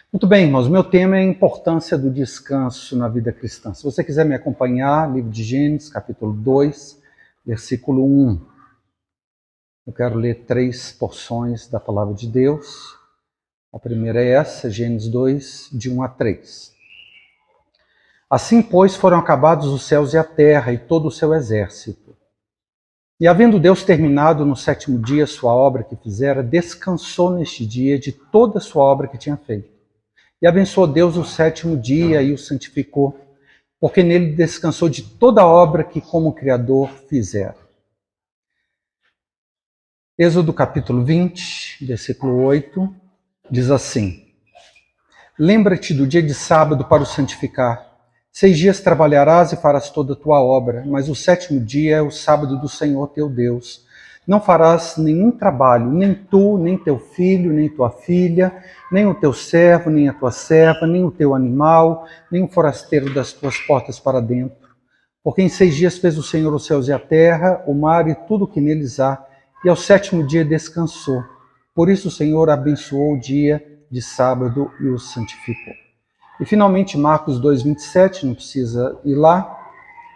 Muito bem, irmãos, meu tema é a importância do descanso na vida cristã. Se você quiser me acompanhar, livro de Gênesis, capítulo 2, versículo 1. Eu quero ler 3 porções da palavra de Deus. A primeira é essa, Gênesis 2, de 1 a 3. Assim, pois, foram acabados os céus e a terra e todo o seu exército. E havendo Deus terminado no 7º dia sua obra que fizera, descansou neste dia de toda a sua obra que tinha feito. E abençoou Deus o 7º dia e o santificou, porque nele descansou de toda a obra que como Criador fizera. Êxodo capítulo 20, versículo 8, diz assim: Lembra-te do dia de sábado para o santificar. 6 dias trabalharás e farás toda a tua obra, mas o 7º dia é o sábado do Senhor teu Deus. Não farás nenhum trabalho, nem tu, nem teu filho, nem tua filha, nem o teu servo, nem a tua serva, nem o teu animal, nem o forasteiro das tuas portas para dentro. Porque em 6 dias fez o Senhor os céus e a terra, o mar e tudo o que neles há, e ao 7º dia descansou. Por isso o Senhor abençoou o dia de sábado e o santificou. E finalmente Marcos 2,27, não precisa ir lá,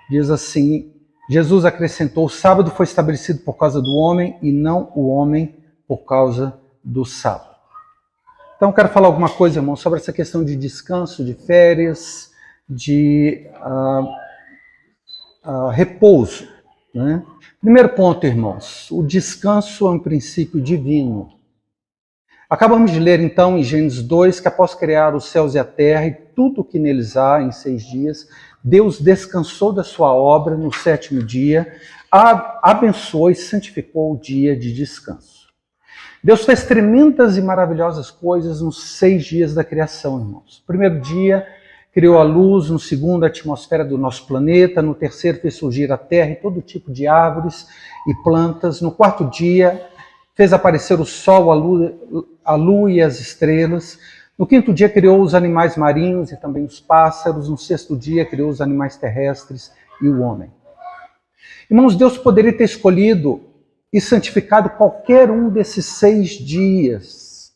diz assim: Jesus acrescentou, o sábado foi estabelecido por causa do homem e não o homem por causa do sábado. Então eu quero falar alguma coisa, irmão, sobre essa questão de descanso, de férias, de repouso. Né? Primeiro ponto, irmãos, o descanso é um princípio divino. Acabamos de ler então em Gênesis 2 que após criar os céus e a terra e tudo o que neles há em 6 dias, Deus descansou da sua obra no 7º dia, abençoou e santificou o dia de descanso. Deus fez tremendas e maravilhosas coisas nos 6 dias da criação, irmãos. No primeiro dia, criou a luz, no segundo, a atmosfera do nosso planeta, no terceiro, fez surgir a terra e todo tipo de árvores e plantas, no 4º dia, fez aparecer o sol, a lua e as estrelas. No 5º dia criou os animais marinhos e também os pássaros. No 6º dia criou os animais terrestres e o homem. Irmãos, Deus poderia ter escolhido e santificado qualquer um desses 6 dias,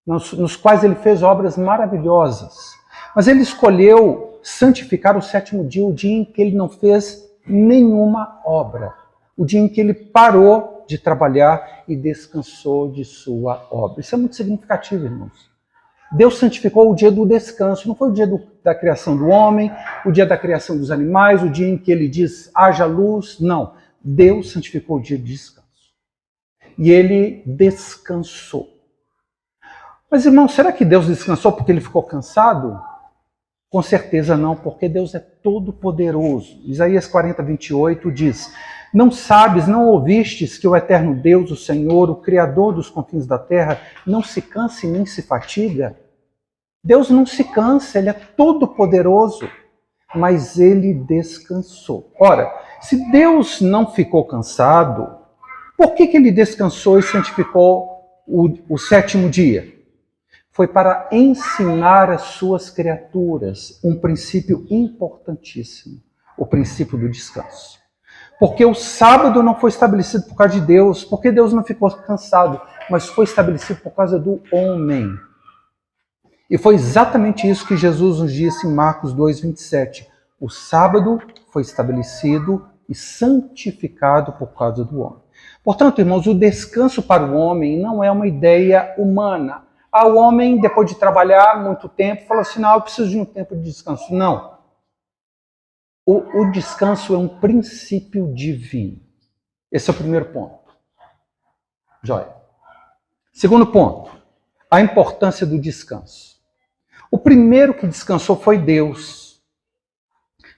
nos quais ele fez obras maravilhosas. Mas ele escolheu santificar o 7º dia, o dia em que ele não fez nenhuma obra. O dia em que ele parou de trabalhar e descansou de sua obra. Isso é muito significativo, irmãos. Deus santificou o dia do descanso, não foi o dia da criação do homem, o dia da criação dos animais, o dia em que ele diz, haja luz, não. Deus santificou o dia de descanso. E ele descansou. Mas, irmãos, será que Deus descansou porque ele ficou cansado? Com certeza não, porque Deus é todo poderoso. Isaías 40:28 diz, não sabes, não ouvistes que o eterno Deus, o Senhor, o Criador dos confins da terra, não se cansa e nem se fatiga? Deus não se cansa, ele é todo poderoso, mas ele descansou. Ora, se Deus não ficou cansado, por que ele descansou e santificou o 7º dia? Foi para ensinar às suas criaturas um princípio importantíssimo, o princípio do descanso. Porque o sábado não foi estabelecido por causa de Deus, porque Deus não ficou cansado, mas foi estabelecido por causa do homem. E foi exatamente isso que Jesus nos disse em Marcos 2,27. O sábado foi estabelecido e santificado por causa do homem. Portanto, irmãos, o descanso para o homem não é uma ideia humana. O homem, depois de trabalhar muito tempo, falou assim, não, eu preciso de um tempo de descanso. Não. O descanso é um princípio divino. Esse é o primeiro ponto. Joia. Segundo ponto, a importância do descanso. O primeiro que descansou foi Deus.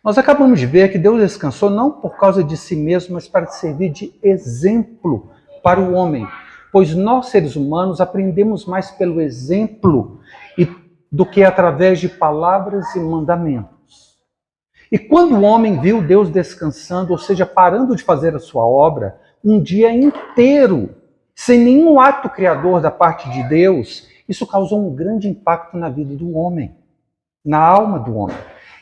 Nós acabamos de ver que Deus descansou não por causa de si mesmo, mas para servir de exemplo para o homem. Pois nós, seres humanos, aprendemos mais pelo exemplo do que através de palavras e mandamentos. E quando o homem viu Deus descansando, ou seja, parando de fazer a sua obra, um dia inteiro, sem nenhum ato criador da parte de Deus, isso causou um grande impacto na vida do homem, na alma do homem.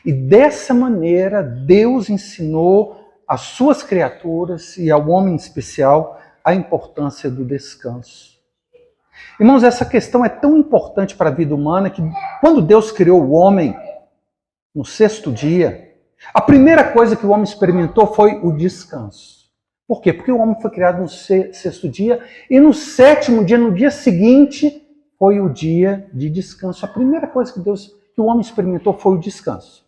E dessa maneira, Deus ensinou às suas criaturas, e ao homem em especial, a importância do descanso. Irmãos, essa questão é tão importante para a vida humana que quando Deus criou o homem no sexto dia, a primeira coisa que o homem experimentou foi o descanso. Por quê? Porque o homem foi criado no sexto dia e no sétimo dia, no dia seguinte, foi o dia de descanso. A primeira coisa que o homem experimentou foi o descanso.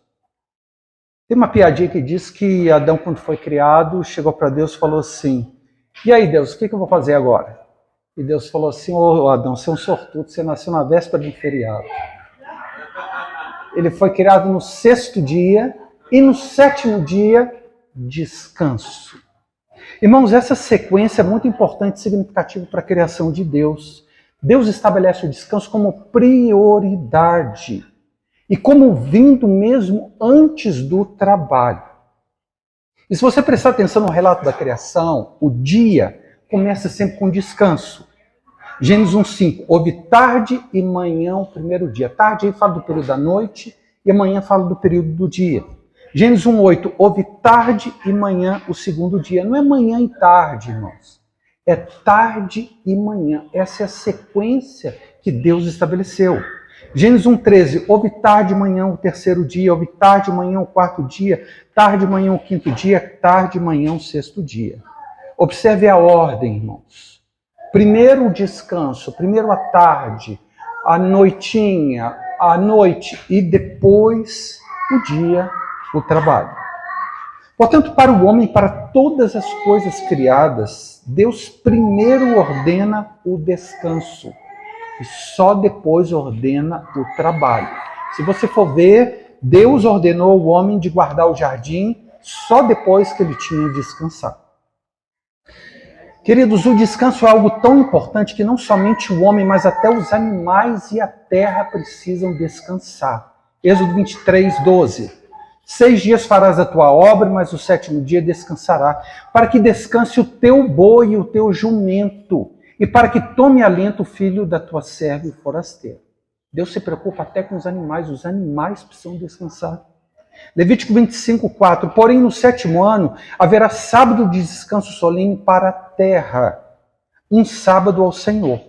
Tem uma piadinha que diz que Adão, quando foi criado, chegou para Deus e falou assim: e aí, Deus, o que eu vou fazer agora? E Deus falou assim: ô Adão, você é um sortudo, você nasceu na véspera de um feriado. Ele foi criado no sexto dia e no sétimo dia, descanso. Irmãos, essa sequência é muito importante e significativa para a criação de Deus. Deus estabelece o descanso como prioridade e como vindo mesmo antes do trabalho. E se você prestar atenção no relato da criação, o dia começa sempre com descanso. Gênesis 1:5, houve tarde e manhã o primeiro dia. Tarde aí fala do período da noite e amanhã fala do período do dia. Gênesis 1:8, houve tarde e manhã o segundo dia. Não é manhã e tarde, irmãos. É tarde e manhã. Essa é a sequência que Deus estabeleceu. Gênesis 1:13, houve tarde e manhã o terceiro dia, houve tarde e manhã o quarto dia, tarde e manhã o quinto dia, tarde e manhã o sexto dia. Observe a ordem, irmãos. Primeiro o descanso, primeiro a tarde, a noitinha, a noite e depois o dia, o trabalho. Portanto, para o homem, para todas as coisas criadas, Deus primeiro ordena o descanso e só depois ordena o trabalho. Se você for ver, Deus ordenou o homem de guardar o jardim só depois que ele tinha descansado. Queridos, o descanso é algo tão importante que não somente o homem, mas até os animais e a terra precisam descansar. Êxodo 23:12. 6 dias farás a tua obra, mas o sétimo dia descansará, para que descanse o teu boi e o teu jumento, e para que tome alento o filho da tua serva e forasteiro. Deus se preocupa até com os animais precisam descansar. Levítico 25:4, porém no sétimo ano haverá sábado de descanso solene para a terra, um sábado ao Senhor.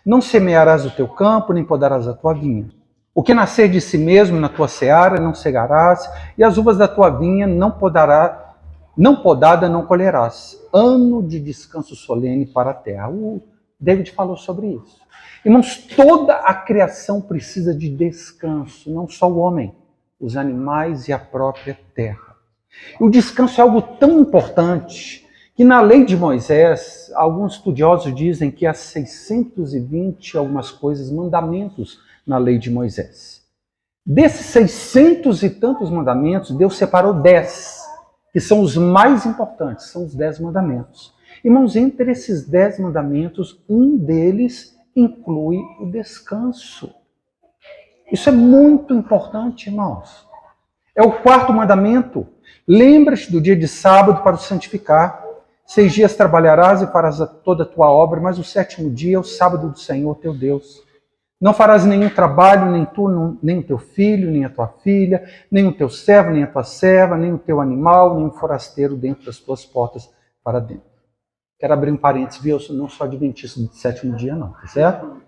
Não semearás o teu campo, nem podarás a tua vinha. O que nascer de si mesmo na tua seara não cegarás, e as uvas da tua vinha não podada não colherás. Ano de descanso solene para a terra. O David falou sobre isso. Irmãos, toda a criação precisa de descanso, não só o homem, os animais e a própria terra. E o descanso é algo tão importante que na lei de Moisés, alguns estudiosos dizem que há 620 algumas coisas, mandamentos na lei de Moisés. Desses 600 e tantos mandamentos, Deus separou 10, que são os mais importantes, são os 10 mandamentos. Irmãos, entre esses 10 mandamentos, um deles inclui o descanso. Isso é muito importante, irmãos. É o quarto mandamento. Lembra-te do dia de sábado para o santificar. 6 dias trabalharás e farás toda a tua obra, mas o sétimo dia é o sábado do Senhor teu Deus. Não farás nenhum trabalho, nem tu, nem o teu filho, nem a tua filha, nem o teu servo, nem a tua serva, nem o teu animal, nem o forasteiro dentro das tuas portas para dentro. Quero abrir um parênteses, viu? Eu não sou adventista do sétimo dia, não, tá certo?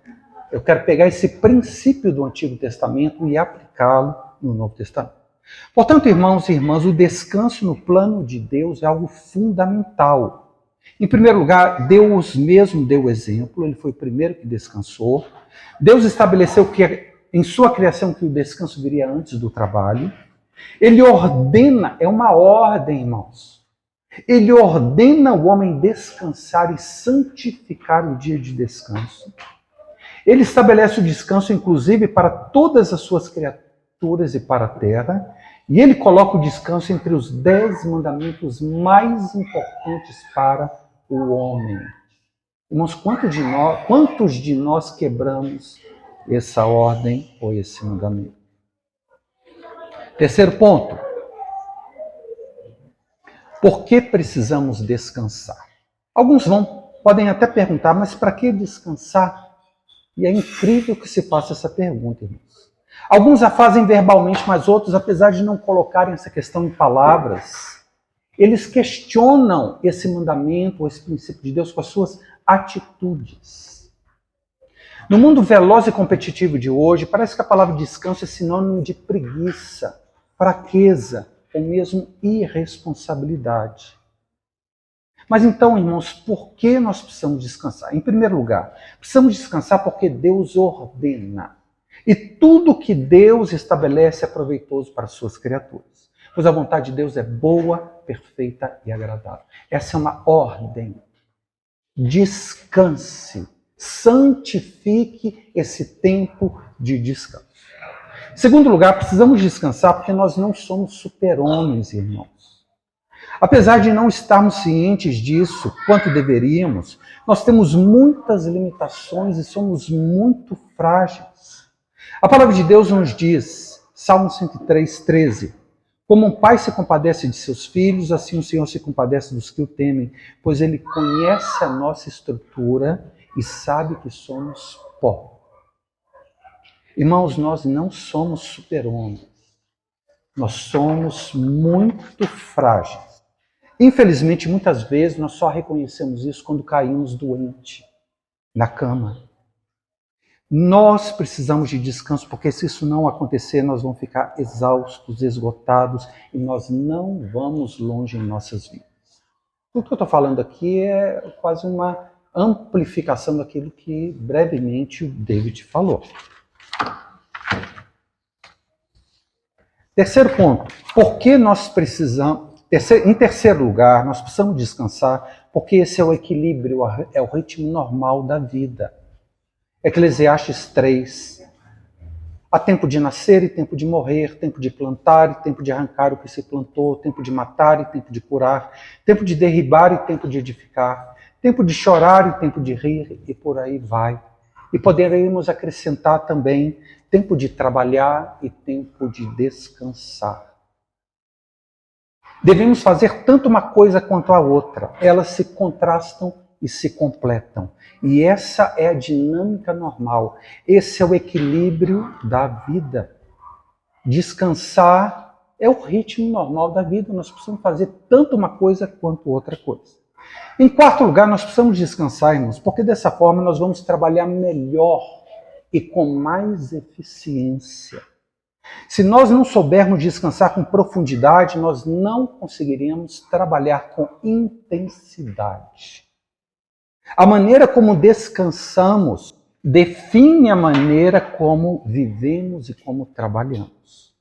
Eu quero pegar esse princípio do Antigo Testamento e aplicá-lo no Novo Testamento. Portanto, irmãos e irmãs, o descanso no plano de Deus é algo fundamental. Em primeiro lugar, Deus mesmo deu o exemplo, ele foi o primeiro que descansou. Deus estabeleceu que em sua criação que o descanso viria antes do trabalho. Ele ordena, é uma ordem, irmãos. Ele ordena o homem descansar e santificar o dia de descanso. Ele estabelece o descanso, inclusive, para todas as suas criaturas e para a terra. E ele coloca o descanso entre os 10 mandamentos mais importantes para o homem. Irmãos, quantos de nós quebramos essa ordem ou esse mandamento? Terceiro ponto. Por que precisamos descansar? Alguns podem até perguntar, mas para que descansar? E é incrível que se faça essa pergunta, irmãos. Alguns a fazem verbalmente, mas outros, apesar de não colocarem essa questão em palavras, eles questionam esse mandamento, ou esse princípio de Deus com as suas atitudes. No mundo veloz e competitivo de hoje, parece que a palavra descanso é sinônimo de preguiça, fraqueza ou mesmo irresponsabilidade. Mas então, irmãos, por que nós precisamos descansar? Em primeiro lugar, precisamos descansar porque Deus ordena. E tudo que Deus estabelece é proveitoso para as suas criaturas. Pois a vontade de Deus é boa, perfeita e agradável. Essa é uma ordem. Descanse. Santifique esse tempo de descanso. Em segundo lugar, precisamos descansar porque nós não somos super-homens, irmãos. Apesar de não estarmos cientes disso quanto deveríamos, nós temos muitas limitações e somos muito frágeis. A palavra de Deus nos diz, Salmo 103, 13, como um pai se compadece de seus filhos, assim o Senhor se compadece dos que o temem, pois Ele conhece a nossa estrutura e sabe que somos pó. Irmãos, nós não somos super-homens. Nós somos muito frágeis. Infelizmente, muitas vezes, nós só reconhecemos isso quando caímos doentes na cama. Nós precisamos de descanso, porque se isso não acontecer, nós vamos ficar exaustos, esgotados, e nós não vamos longe em nossas vidas. Tudo que eu estou falando aqui é quase uma amplificação daquilo que brevemente o David falou. Terceiro ponto, por que nós precisamos... Em terceiro lugar, nós precisamos descansar, porque esse é o equilíbrio, é o ritmo normal da vida. Eclesiastes 3. Há tempo de nascer e tempo de morrer, tempo de plantar e tempo de arrancar o que se plantou, tempo de matar e tempo de curar, tempo de derribar e tempo de edificar, tempo de chorar e tempo de rir, e por aí vai. E poderemos acrescentar também tempo de trabalhar e tempo de descansar. Devemos fazer tanto uma coisa quanto a outra. Elas se contrastam e se completam. E essa é a dinâmica normal. Esse é o equilíbrio da vida. Descansar é o ritmo normal da vida. Nós precisamos fazer tanto uma coisa quanto outra coisa. Em quarto lugar, nós precisamos descansar, irmãos, porque dessa forma nós vamos trabalhar melhor e com mais eficiência. Se nós não soubermos descansar com profundidade, nós não conseguiremos trabalhar com intensidade. A maneira como descansamos define a maneira como vivemos e como trabalhamos.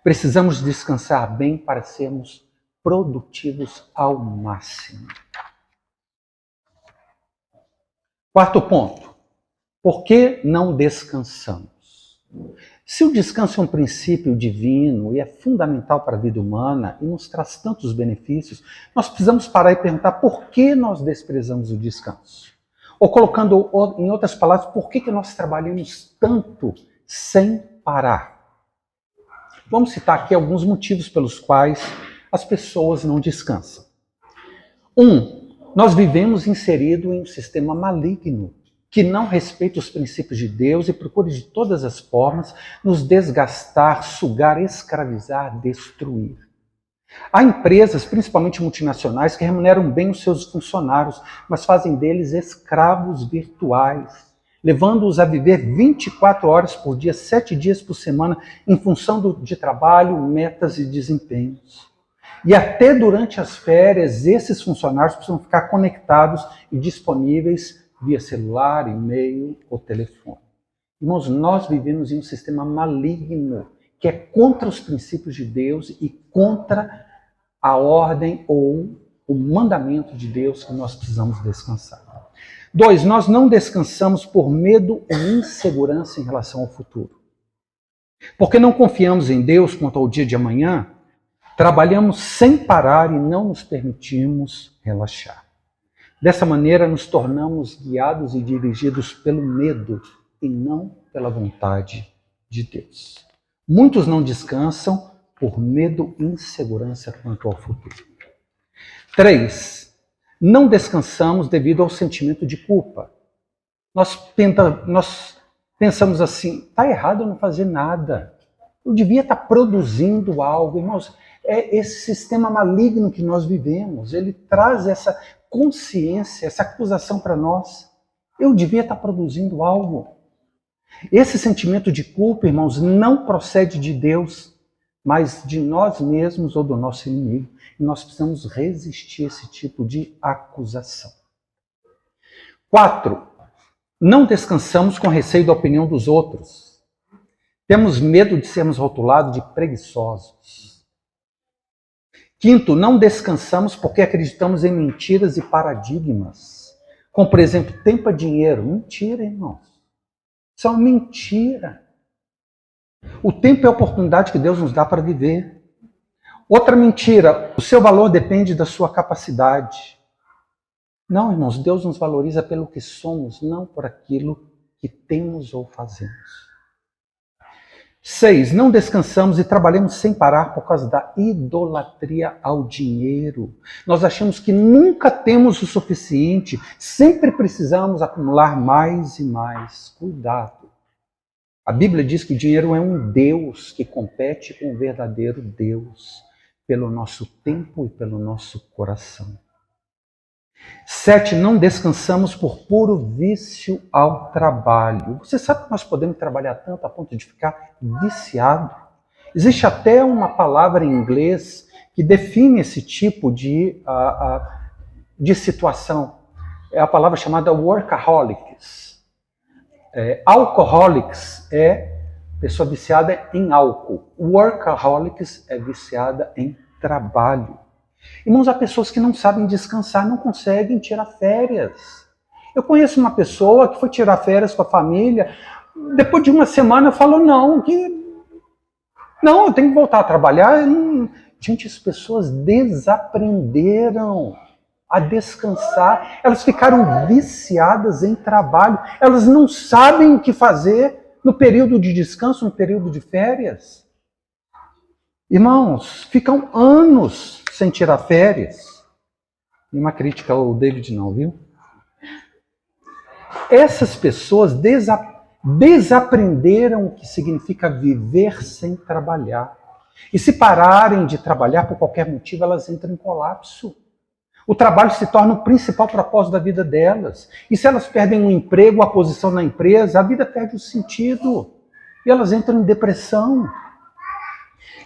Precisamos descansar bem para sermos produtivos ao máximo. Quarto ponto. Por que não descansamos? Se o descanso é um princípio divino e é fundamental para a vida humana e nos traz tantos benefícios, nós precisamos parar e perguntar por que nós desprezamos o descanso. Ou colocando em outras palavras, por que nós trabalhamos tanto sem parar? Vamos citar aqui alguns motivos pelos quais as pessoas não descansam. 1. Nós vivemos inseridos em um sistema maligno, que não respeita os princípios de Deus e procura de todas as formas nos desgastar, sugar, escravizar, destruir. Há empresas, principalmente multinacionais, que remuneram bem os seus funcionários, mas fazem deles escravos virtuais, levando-os a viver 24 horas por dia, 7 dias por semana, em função de trabalho, metas e desempenhos. E até durante as férias, esses funcionários precisam ficar conectados e disponíveis via celular, e-mail ou telefone. Irmãos, nós vivemos em um sistema maligno que é contra os princípios de Deus e contra a ordem ou o mandamento de Deus que nós precisamos descansar. 2. Nós não descansamos por medo ou insegurança em relação ao futuro. Porque não confiamos em Deus quanto ao dia de amanhã, trabalhamos sem parar e não nos permitimos relaxar. Dessa maneira, nos tornamos guiados e dirigidos pelo medo e não pela vontade de Deus. Muitos não descansam por medo e insegurança quanto ao futuro. 3. Não descansamos devido ao sentimento de culpa. Nós pensamos assim, está errado eu não fazer nada. Eu devia estar produzindo algo. Irmãos, é esse sistema maligno que nós vivemos. Ele traz essa consciência, essa acusação para nós. Eu devia estar produzindo algo. Esse sentimento de culpa, irmãos, não procede de Deus, mas de nós mesmos ou do nosso inimigo. E nós precisamos resistir a esse tipo de acusação. 4. Não descansamos com receio da opinião dos outros. Temos medo de sermos rotulados de preguiçosos. 5. Não descansamos porque acreditamos em mentiras e paradigmas. Como, por exemplo, tempo é dinheiro. Mentira, irmãos. Isso é uma mentira. O tempo é a oportunidade que Deus nos dá para viver. Outra mentira, o seu valor depende da sua capacidade. Não, irmãos, Deus nos valoriza pelo que somos, não por aquilo que temos ou fazemos. 6. Não descansamos e trabalhamos sem parar por causa da idolatria ao dinheiro. Nós achamos que nunca temos o suficiente, sempre precisamos acumular mais e mais. Cuidado. A Bíblia diz que o dinheiro é um Deus que compete com o verdadeiro Deus, pelo nosso tempo e pelo nosso coração. 7. Não descansamos por puro vício ao trabalho. Você sabe que nós podemos trabalhar tanto a ponto de ficar viciado? Existe até uma palavra em inglês que define esse tipo de situação. É a palavra chamada workaholics. Alcoholics é pessoa viciada em álcool. Workaholics é viciada em trabalho. Irmãos, há pessoas que não sabem descansar, não conseguem tirar férias. Eu conheço uma pessoa que foi tirar férias com a família, depois de uma semana falou, não, eu tenho que voltar a trabalhar. Gente, as pessoas desaprenderam a descansar, elas ficaram viciadas em trabalho, elas não sabem o que fazer no período de descanso, no período de férias. Irmãos, ficam anos sem tirar férias. E uma crítica ao David não, viu? Essas pessoas desaprenderam o que significa viver sem trabalhar. E se pararem de trabalhar por qualquer motivo, elas entram em colapso. O trabalho se torna o principal propósito da vida delas. E se elas perdem um emprego, a posição na empresa, a vida perde o sentido. E elas entram em depressão.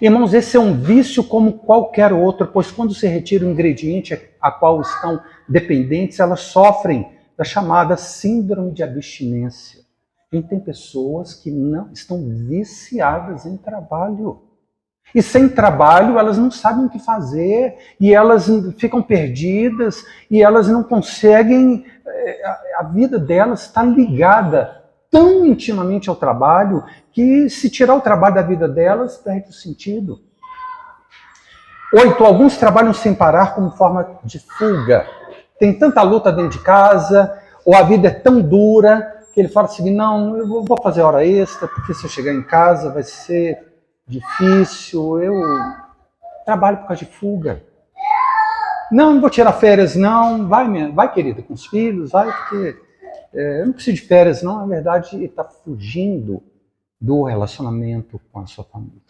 Irmãos, esse é um vício como qualquer outro, pois quando se retira o ingrediente a qual estão dependentes, elas sofrem da chamada síndrome de abstinência. E tem pessoas que não estão viciadas em trabalho. E sem trabalho, elas não sabem o que fazer, e elas ficam perdidas, e elas não conseguem, a vida delas está ligada tão intimamente ao trabalho, que se tirar o trabalho da vida delas, perde o sentido. 8. Alguns trabalham sem parar como forma de fuga. Tem tanta luta dentro de casa, ou a vida é tão dura, que ele fala assim, não, eu vou fazer hora extra, porque se eu chegar em casa vai ser difícil, eu trabalho por causa de fuga. Não vou tirar férias, não. Vai querida, com os filhos, vai, porque eu não preciso de férias, não. Na verdade, ele está fugindo do relacionamento com a sua família.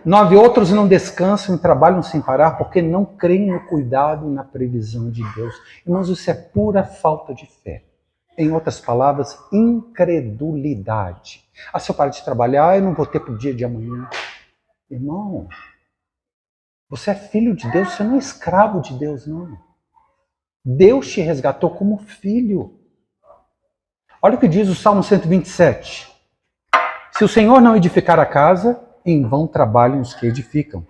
9. Outros não descansam e trabalham sem parar porque não creem no cuidado e na previsão de Deus. Irmãos, isso é pura falta de fé. Em outras palavras, incredulidade. Se eu parar de trabalhar, eu não vou ter para o dia de amanhã. Irmão, você é filho de Deus, você não é escravo de Deus, não. Deus te resgatou como filho. Olha o que diz o Salmo 127. Se o Senhor não edificar a casa, em vão trabalham os que edificam.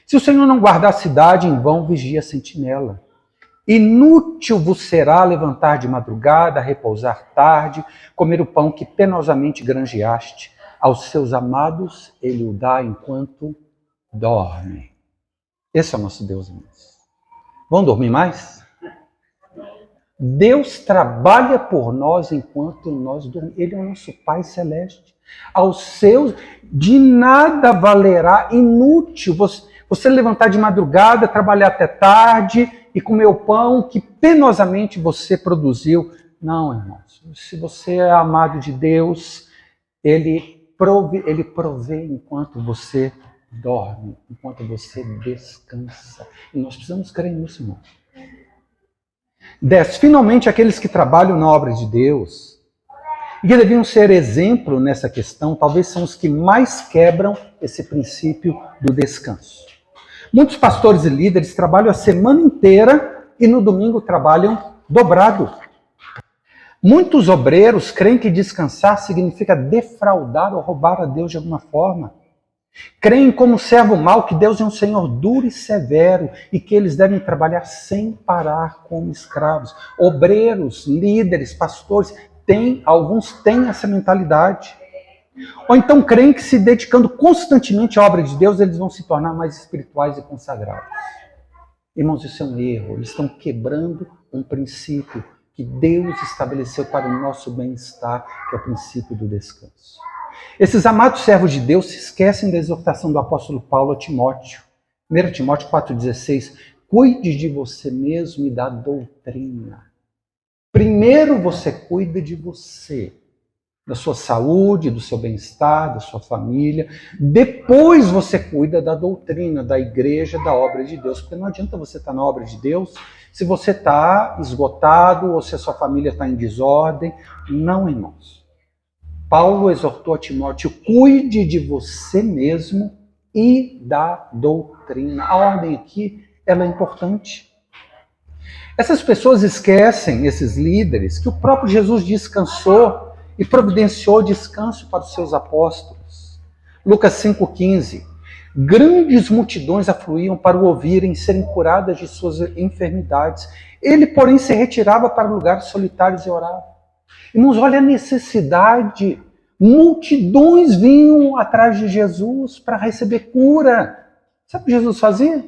Se o Senhor não guardar a cidade, em vão vigia a sentinela. Inútil vos será levantar de madrugada, repousar tarde, comer o pão que penosamente granjeaste. Aos seus amados ele o dá enquanto dorme. Esse é o nosso Deus, irmãos. Vamos dormir mais? Deus trabalha por nós enquanto nós dormimos. Ele é o nosso Pai Celeste. Aos seus, de nada valerá, inútil você levantar de madrugada, trabalhar até tarde e comer o pão que penosamente você produziu. Não, irmãos. Se você é amado de Deus, Ele provê enquanto você dorme, enquanto você descansa. E nós precisamos crer nisso, irmão. 10. Finalmente, aqueles que trabalham na obra de Deus e que deviam ser exemplo nessa questão, talvez são os que mais quebram esse princípio do descanso. Muitos pastores e líderes trabalham a semana inteira e no domingo trabalham dobrado. Muitos obreiros creem que descansar significa defraudar ou roubar a Deus de alguma forma. Creem como servo mau que Deus é um Senhor duro e severo e que eles devem trabalhar sem parar como escravos. Obreiros, líderes, pastores, alguns têm essa mentalidade. Ou então creem que se dedicando constantemente à obra de Deus, eles vão se tornar mais espirituais e consagrados. Irmãos, isso é um erro. Eles estão quebrando um princípio que Deus estabeleceu para o nosso bem-estar, que é o princípio do descanso. Esses amados servos de Deus se esquecem da exortação do apóstolo Paulo a Timóteo. 1 Timóteo 4,16. Cuide de você mesmo e da doutrina. Primeiro você cuida de você, da sua saúde, do seu bem-estar, da sua família. Depois você cuida da doutrina, da igreja, da obra de Deus. Porque não adianta você estar na obra de Deus se você está esgotado ou se a sua família está em desordem. Não, irmãos. Paulo exortou a Timóteo, cuide de você mesmo e da doutrina. A ordem aqui, ela é importante. Essas pessoas esquecem, esses líderes, que o próprio Jesus descansou e providenciou descanso para os seus apóstolos. Lucas 5,15. Grandes multidões afluíam para o ouvirem e serem curadas de suas enfermidades. Ele, porém, se retirava para lugares solitários e orava. Irmãos, olha a necessidade. Multidões vinham atrás de Jesus para receber cura. Sabe o que Jesus fazia?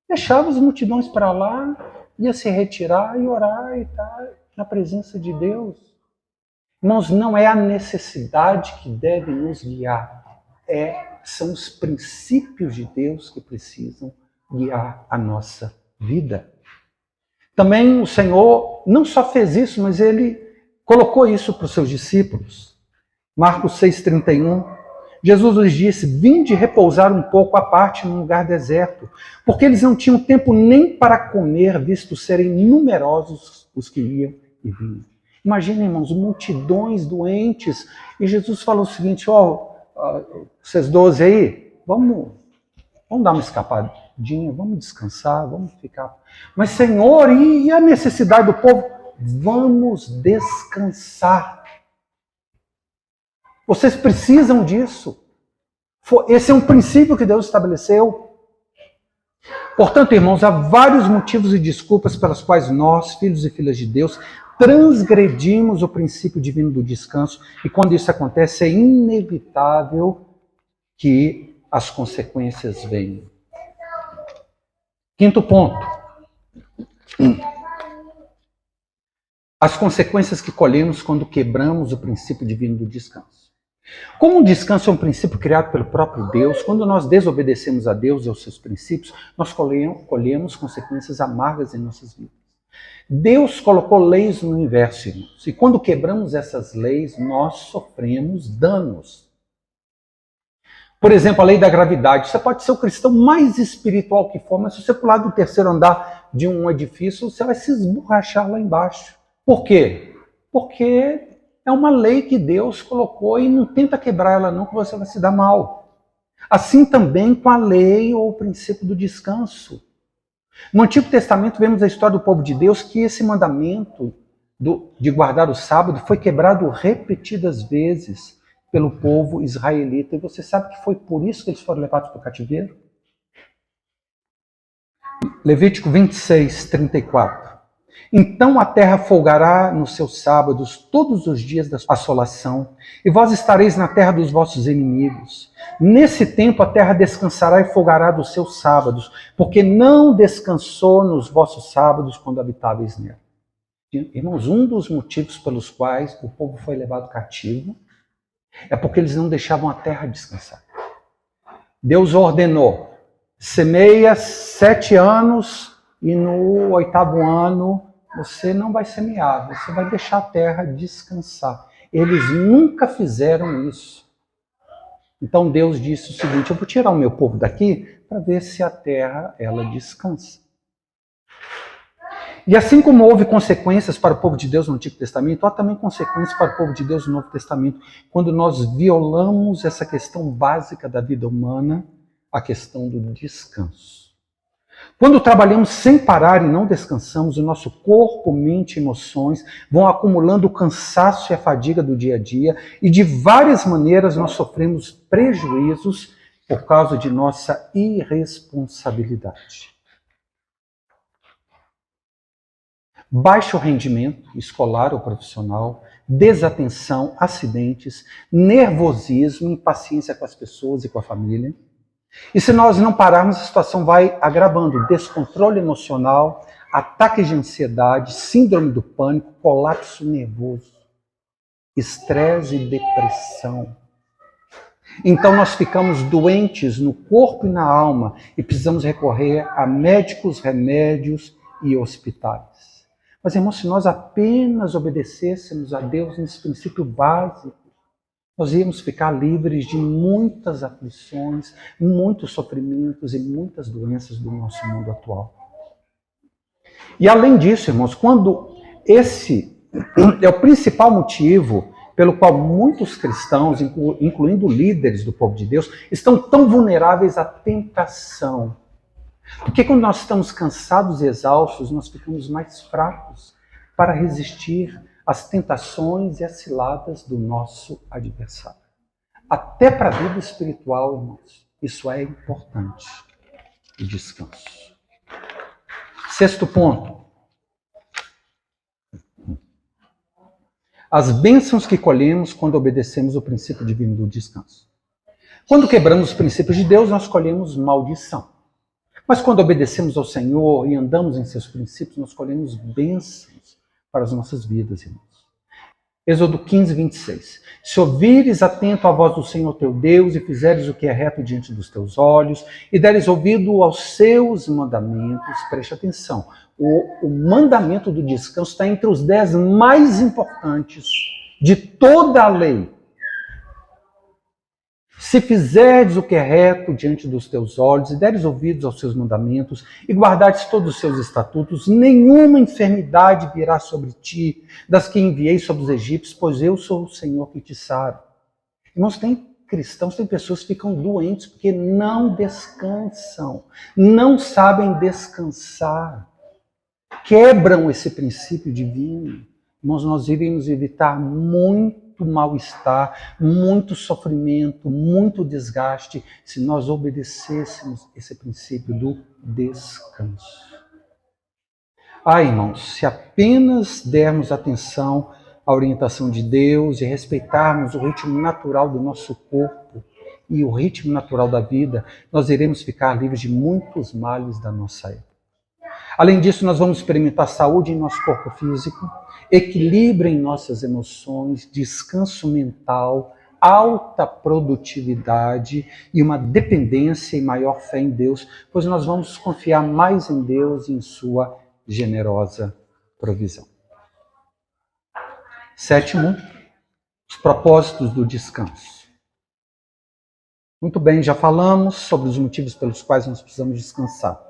Deixava as multidões para lá, ia se retirar e orar e estar na presença de Deus. Irmãos, não é a necessidade que deve nos guiar, são os princípios de Deus que precisam guiar a nossa vida. Também o Senhor não só fez isso, mas Ele colocou isso para os seus discípulos. Marcos 6,31, Jesus lhes disse, vinde repousar um pouco à parte num lugar deserto, porque eles não tinham tempo nem para comer, visto serem numerosos os que iam e vinham. Imagina, irmãos, multidões doentes, e Jesus falou o seguinte, vocês 12 aí, vamos dar uma escapadinha, vamos descansar, vamos ficar. Mas, Senhor, e a necessidade do povo? Vamos descansar. Vocês precisam disso. Esse é um princípio que Deus estabeleceu. Portanto, irmãos, há vários motivos e desculpas pelas quais nós, filhos e filhas de Deus, transgredimos o princípio divino do descanso, e quando isso acontece, é inevitável que as consequências venham. Quinto ponto. As consequências que colhemos quando quebramos o princípio divino do descanso. Como o descanso é um princípio criado pelo próprio Deus, quando nós desobedecemos a Deus e aos seus princípios, nós colhemos consequências amargas em nossas vidas. Deus colocou leis no universo, irmãos, e quando quebramos essas leis, nós sofremos danos. Por exemplo, a lei da gravidade. Você pode ser o cristão mais espiritual que for, mas se você pular do terceiro andar de um edifício, você vai se esborrachar lá embaixo. Por quê? Porque é uma lei que Deus colocou e não tenta quebrar ela não, que você vai se dar mal. Assim também com a lei ou o princípio do descanso. No Antigo Testamento vemos a história do povo de Deus que esse mandamento de guardar o sábado foi quebrado repetidas vezes pelo povo israelita. E você sabe que foi por isso que eles foram levados para o cativeiro? Levítico 26, 34. Então a terra folgará nos seus sábados todos os dias da sua assolação, e vós estareis na terra dos vossos inimigos. Nesse tempo a terra descansará e folgará dos seus sábados, porque não descansou nos vossos sábados quando habitáveis nela. Irmãos, um dos motivos pelos quais o povo foi levado cativo é porque eles não deixavam a terra descansar. Deus ordenou, semeia 7 anos e no 8º ano você não vai semear, você vai deixar a terra descansar. Eles nunca fizeram isso. Então Deus disse o seguinte, eu vou tirar o meu povo daqui para ver se a terra ela descansa. E assim como houve consequências para o povo de Deus no Antigo Testamento, há também consequências para o povo de Deus no Novo Testamento, quando nós violamos essa questão básica da vida humana, a questão do descanso. Quando trabalhamos sem parar e não descansamos, o nosso corpo, mente e emoções vão acumulando o cansaço e a fadiga do dia a dia, e de várias maneiras nós sofremos prejuízos por causa de nossa irresponsabilidade. Baixo rendimento escolar ou profissional, desatenção, acidentes, nervosismo, impaciência com as pessoas e com a família. E se nós não pararmos, a situação vai agravando. Descontrole emocional, ataques de ansiedade, síndrome do pânico, colapso nervoso, estresse e depressão. Então nós ficamos doentes no corpo e na alma e precisamos recorrer a médicos, remédios e hospitais. Mas, irmãos, se nós apenas obedecêssemos a Deus nesse princípio básico, nós íamos ficar livres de muitas aflições, muitos sofrimentos e muitas doenças do nosso mundo atual. E além disso, irmãos, quando esse é o principal motivo pelo qual muitos cristãos, incluindo líderes do povo de Deus, estão tão vulneráveis à tentação. Porque quando nós estamos cansados e exaustos, nós ficamos mais fracos para resistir às tentações e às ciladas do nosso adversário. Até para a vida espiritual, irmãos, isso é importante, o descanso. Sexto ponto. As bênçãos que colhemos quando obedecemos o princípio divino do descanso. Quando quebramos os princípios de Deus, nós colhemos maldição. Mas quando obedecemos ao Senhor e andamos em seus princípios, nós colhemos bênçãos para as nossas vidas, irmãos. Êxodo 15, 26. Se ouvires atento à voz do Senhor teu Deus e fizeres o que é reto diante dos teus olhos e deres ouvido aos seus mandamentos, preste atenção, o mandamento do descanso está entre os 10 mais importantes de toda a lei. Se fizerdes o que é reto diante dos teus olhos, e deres ouvidos aos seus mandamentos, e guardares todos os seus estatutos, nenhuma enfermidade virá sobre ti, das que enviei sobre os egípcios, pois eu sou o Senhor que te sara. Irmãos, tem cristãos, tem pessoas que ficam doentes porque não descansam, não sabem descansar, quebram esse princípio divino. Irmãos, nós iremos evitar muito mal-estar, muito sofrimento, muito desgaste, se nós obedecêssemos esse princípio do descanso. Irmãos, se apenas dermos atenção à orientação de Deus e respeitarmos o ritmo natural do nosso corpo e o ritmo natural da vida, nós iremos ficar livres de muitos males da nossa época. Além disso, nós vamos experimentar saúde em nosso corpo físico, equilíbrio em nossas emoções, descanso mental, alta produtividade e uma dependência e maior fé em Deus, pois nós vamos confiar mais em Deus e em sua generosa provisão. Sétimo, os propósitos do descanso. Muito bem, já falamos sobre os motivos pelos quais nós precisamos descansar.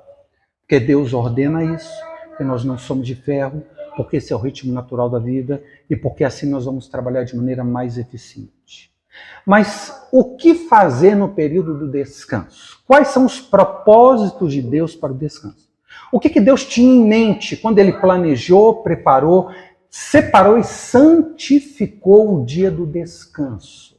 Porque Deus ordena isso, porque nós não somos de ferro, porque esse é o ritmo natural da vida e porque assim nós vamos trabalhar de maneira mais eficiente. Mas o que fazer no período do descanso? Quais são os propósitos de Deus para o descanso? O que Deus tinha em mente quando Ele planejou, preparou, separou e santificou o dia do descanso?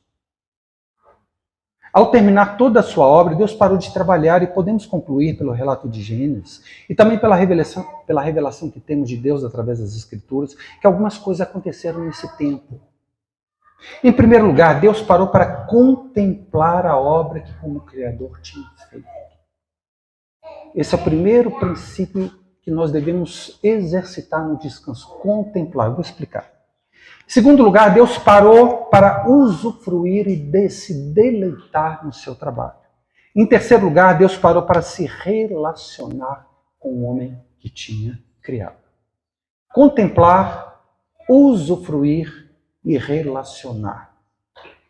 Ao terminar toda a sua obra, Deus parou de trabalhar e podemos concluir pelo relato de Gênesis e também pela revelação que temos de Deus através das Escrituras, que algumas coisas aconteceram nesse tempo. Em primeiro lugar, Deus parou para contemplar a obra que como Criador tinha feito. Esse é o primeiro princípio que nós devemos exercitar no descanso, contemplar. Eu vou explicar. Em segundo lugar, Deus parou para usufruir e se deleitar no seu trabalho. Em terceiro lugar, Deus parou para se relacionar com o homem que tinha criado. Contemplar, usufruir e relacionar.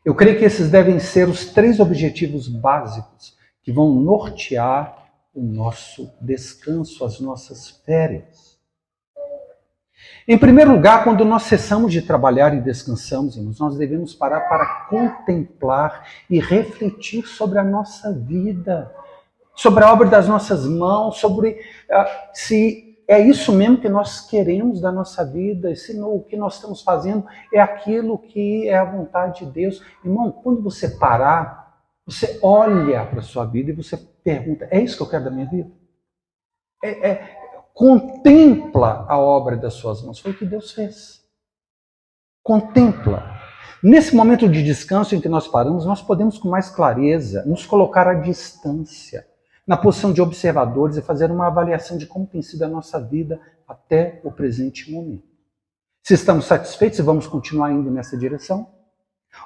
Eu creio que esses devem ser os 3 objetivos básicos que vão nortear o nosso descanso, as nossas férias. Em primeiro lugar, quando nós cessamos de trabalhar e descansamos, irmãos, nós devemos parar para contemplar e refletir sobre a nossa vida, sobre a obra das nossas mãos, sobre se é isso mesmo que nós queremos da nossa vida, se o que nós estamos fazendo é aquilo que é a vontade de Deus. Irmão, quando você parar, você olha para a sua vida e você pergunta, é isso que eu quero da minha vida? Contempla a obra das suas mãos. Foi o que Deus fez. Contempla. Nesse momento de descanso em que nós paramos, nós podemos com mais clareza nos colocar à distância, na posição de observadores e fazer uma avaliação de como tem sido a nossa vida até o presente momento. Se estamos satisfeitos e vamos continuar indo nessa direção,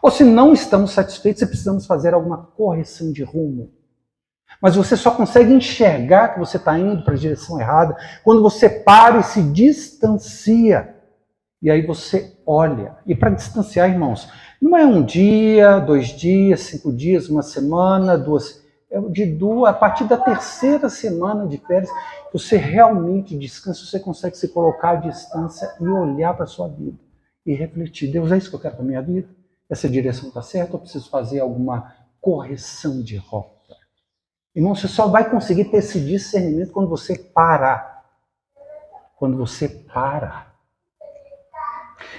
ou se não estamos satisfeitos e precisamos fazer alguma correção de rumo. Mas você só consegue enxergar que você está indo para a direção errada quando você para e se distancia. E aí você olha. E para distanciar, irmãos, não é um dia, 2 dias, 5 dias, uma semana, 2. A partir da 3ª semana de férias, você realmente descansa, você consegue se colocar à distância e olhar para a sua vida. E refletir, Deus, é isso que eu quero para a minha vida? Essa direção está certa ou eu preciso fazer alguma correção de rota? Irmão, você só vai conseguir ter esse discernimento quando você parar. Quando você para.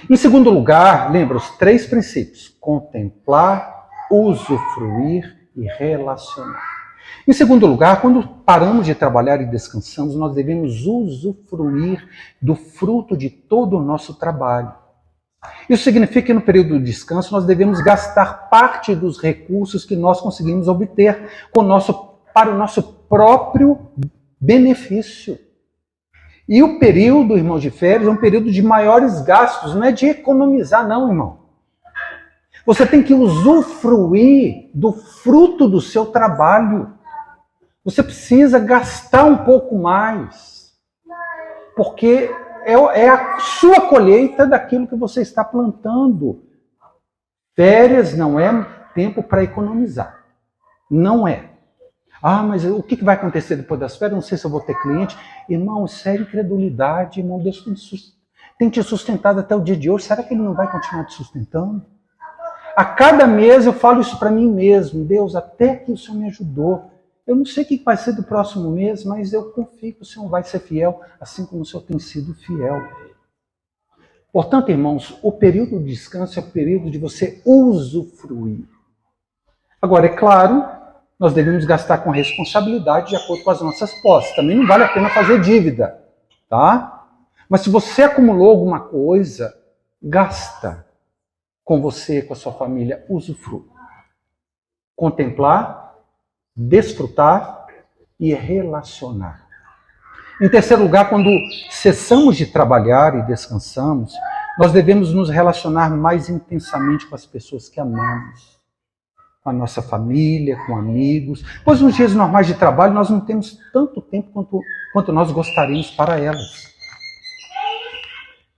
Em segundo lugar, lembra os 3 princípios: contemplar, usufruir e relacionar. Em segundo lugar, quando paramos de trabalhar e descansamos, nós devemos usufruir do fruto de todo o nosso trabalho. Isso significa que no período de descanso nós devemos gastar parte dos recursos que nós conseguimos obter para o nosso próprio benefício. E o período, irmão, de férias é um período de maiores gastos, não é de economizar não, irmão. Você tem que usufruir do fruto do seu trabalho. Você precisa gastar um pouco mais, porque é a sua colheita daquilo que você está plantando. Férias não é tempo para economizar. Não é. Ah, mas o que vai acontecer depois das férias? Não sei se eu vou ter cliente. Irmão, isso é incredulidade. Irmão, Deus tem te sustentado até o dia de hoje. Será que Ele não vai continuar te sustentando? A cada mês eu falo isso para mim mesmo. Deus, até que o Senhor me ajudou. Eu não sei o que vai ser do próximo mês, mas eu confio que o Senhor vai ser fiel, assim como o Senhor tem sido fiel. Portanto, irmãos, o período de descanso é o período de você usufruir. Agora, é claro, nós devemos gastar com responsabilidade de acordo com as nossas posses. Também não vale a pena fazer dívida, tá? Mas se você acumulou alguma coisa, gasta com você, com a sua família, usufrui. Contemplar, desfrutar e relacionar. Em terceiro lugar, quando cessamos de trabalhar e descansamos, nós devemos nos relacionar mais intensamente com as pessoas que amamos. Com a nossa família, com amigos. Pois nos dias normais de trabalho nós não temos tanto tempo quanto nós gostaríamos para elas.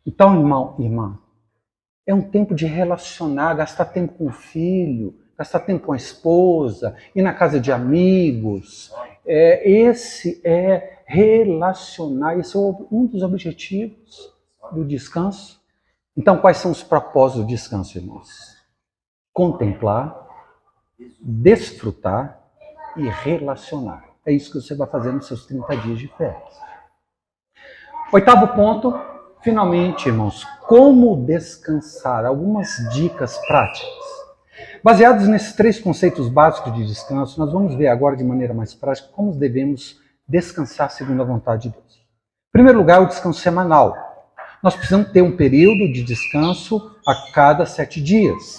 Então, irmão, irmã, é um tempo de relacionar, gastar tempo com o filho, gastar tempo com a esposa, ir na casa de amigos. Esse é relacionar, esse é um dos objetivos do descanso. Então, quais são os propósitos do descanso, irmãos? Contemplar, desfrutar e relacionar. É isso que você vai fazer nos seus 30 dias de férias. 8º ponto, finalmente, irmãos, como descansar. Algumas dicas práticas. Baseados nesses 3 conceitos básicos de descanso, nós vamos ver agora de maneira mais prática como devemos descansar segundo a vontade de Deus. Em primeiro lugar, o descanso semanal. Nós precisamos ter um período de descanso a cada 7 dias.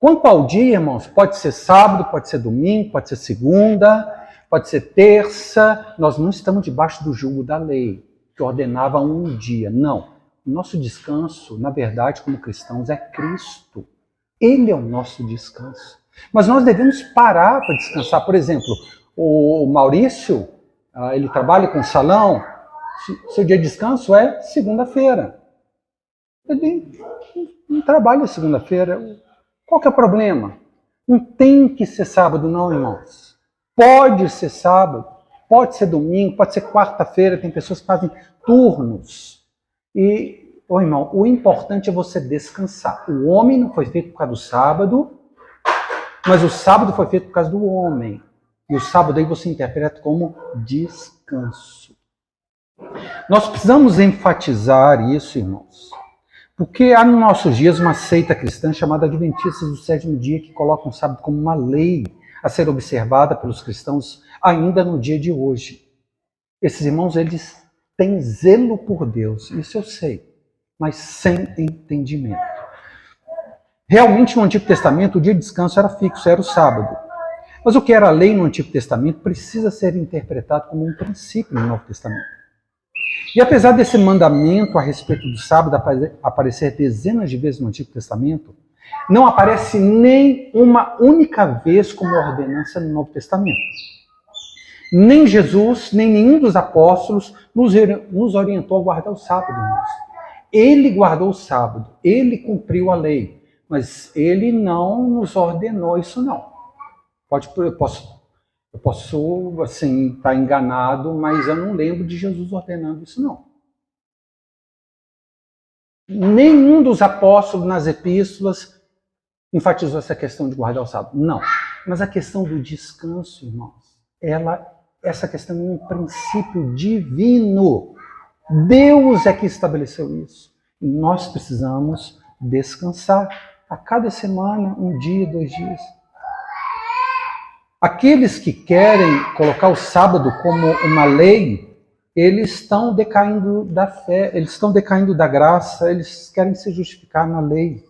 Quanto ao dia, irmãos, pode ser sábado, pode ser domingo, pode ser segunda, pode ser terça. Nós não estamos debaixo do jugo da lei, que ordenava um dia. Não. O nosso descanso, na verdade, como cristãos, é Cristo. Ele é o nosso descanso. Mas nós devemos parar para descansar. Por exemplo, o Maurício, ele trabalha com salão, seu dia de descanso é segunda-feira. Ele não trabalha segunda-feira. Qual que é o problema? Não tem que ser sábado não, irmãos. Pode ser sábado, pode ser domingo, pode ser quarta-feira. Tem pessoas que fazem turnos. E, irmão, o importante é você descansar. O homem não foi feito por causa do sábado, mas o sábado foi feito por causa do homem. E o sábado aí você interpreta como descanso. Nós precisamos enfatizar isso, irmãos. Porque há nos nossos dias uma seita cristã chamada Adventistas do Sétimo Dia que coloca o sábado como uma lei a ser observada pelos cristãos ainda no dia de hoje. Esses irmãos, eles têm zelo por Deus, isso eu sei, mas sem entendimento. Realmente no Antigo Testamento o dia de descanso era fixo, era o sábado. Mas o que era lei no Antigo Testamento precisa ser interpretado como um princípio no Novo Testamento. E apesar desse mandamento a respeito do sábado aparecer dezenas de vezes no Antigo Testamento, não aparece nem uma única vez como ordenança no Novo Testamento. Nem Jesus, nem nenhum dos apóstolos nos orientou a guardar o sábado, irmãos. Ele guardou o sábado, ele cumpriu a lei, mas ele não nos ordenou isso não. Eu posso assim, estar enganado, mas eu não lembro de Jesus ordenando isso, não. Nenhum dos apóstolos nas epístolas enfatizou essa questão de guardar o sábado. Não. Mas a questão do descanso, irmãos, essa questão é um princípio divino. Deus é que estabeleceu isso. E nós precisamos descansar a cada semana, um dia, 2 dias. Aqueles que querem colocar o sábado como uma lei, eles estão decaindo da fé, eles estão decaindo da graça, eles querem se justificar na lei.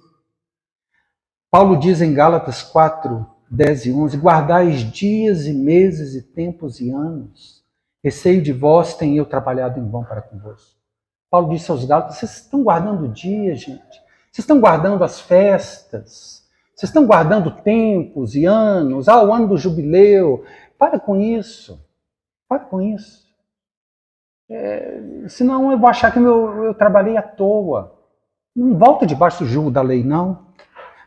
Paulo diz em Gálatas 4, 10 e 11, guardais dias e meses e tempos e anos, receio de vós tenho eu trabalhado em vão para convosco. Paulo disse aos Gálatas, vocês estão guardando dias, gente, vocês estão guardando as festas, vocês estão guardando tempos e anos, o ano do jubileu. Para com isso. Para com isso. Senão eu vou achar que eu trabalhei à toa. Não volta debaixo do jugo da lei, não.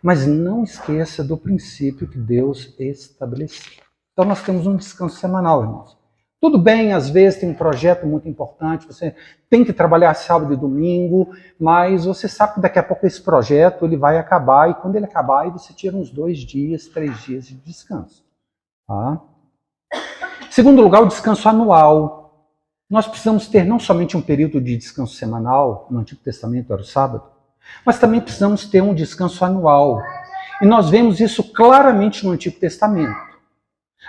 Mas não esqueça do princípio que Deus estabeleceu. Então nós temos um descanso semanal, irmãos. Tudo bem, às vezes tem um projeto muito importante, você tem que trabalhar sábado e domingo, mas você sabe que daqui a pouco esse projeto ele vai acabar, e quando ele acabar, aí você tira uns 2 dias, 3 dias de descanso. Tá? Em segundo lugar, o descanso anual. Nós precisamos ter não somente um período de descanso semanal, no Antigo Testamento era o sábado, mas também precisamos ter um descanso anual. E nós vemos isso claramente no Antigo Testamento.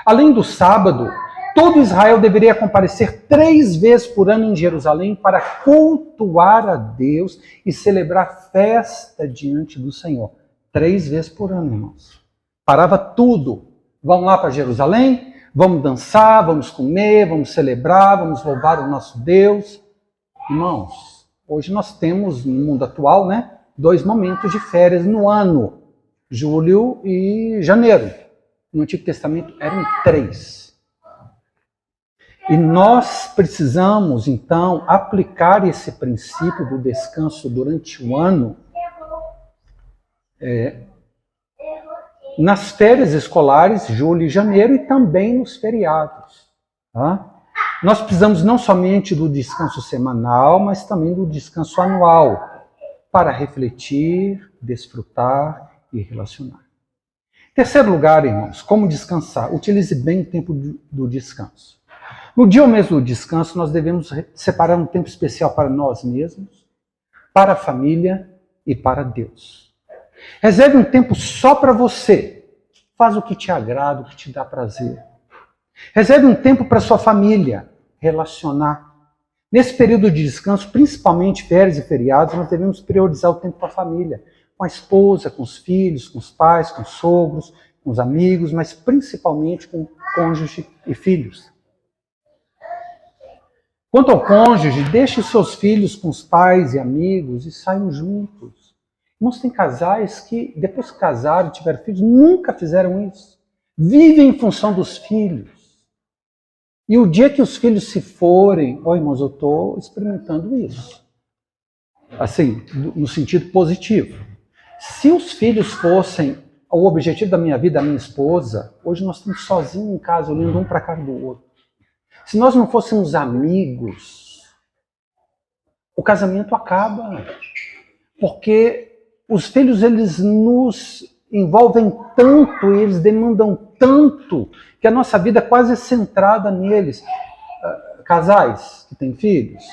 Além do sábado, todo Israel deveria comparecer 3 vezes por ano em Jerusalém para cultuar a Deus e celebrar festa diante do Senhor. 3 vezes por ano, irmãos. Parava tudo. Vamos lá para Jerusalém, vamos dançar, vamos comer, vamos celebrar, vamos louvar o nosso Deus. Irmãos, hoje nós temos, no mundo atual, 2 momentos de férias no ano. Julho e janeiro. No Antigo Testamento eram 3. E nós precisamos, então, aplicar esse princípio do descanso durante o ano nas férias escolares, julho e janeiro, e também nos feriados. Tá? Nós precisamos não somente do descanso semanal, mas também do descanso anual, para refletir, desfrutar e relacionar. Terceiro lugar, irmãos, como descansar? Utilize bem o tempo do descanso. No dia ou mês do descanso, nós devemos separar um tempo especial para nós mesmos, para a família e para Deus. Reserve um tempo só para você. Faz o que te agrada, o que te dá prazer. Reserve um tempo para sua família, relacionar. Nesse período de descanso, principalmente férias e feriados, nós devemos priorizar o tempo com a família, com a esposa, com os filhos, com os pais, com os sogros, com os amigos, mas principalmente com o cônjuge e filhos. Quanto ao cônjuge, deixe os seus filhos com os pais e amigos e saiam juntos. Irmãos, tem casais que, depois que casaram e tiveram filhos, nunca fizeram isso. Vivem em função dos filhos. E o dia que os filhos se forem, irmãos, eu estou experimentando isso. Assim, no sentido positivo. Se os filhos fossem o objetivo da minha vida, a minha esposa, hoje nós estamos sozinhos em casa, olhando um para a cara do outro. Se nós não fôssemos amigos, o casamento acaba. Porque os filhos, eles nos envolvem tanto, eles demandam tanto, que a nossa vida é quase centrada neles. Casais que têm filhos,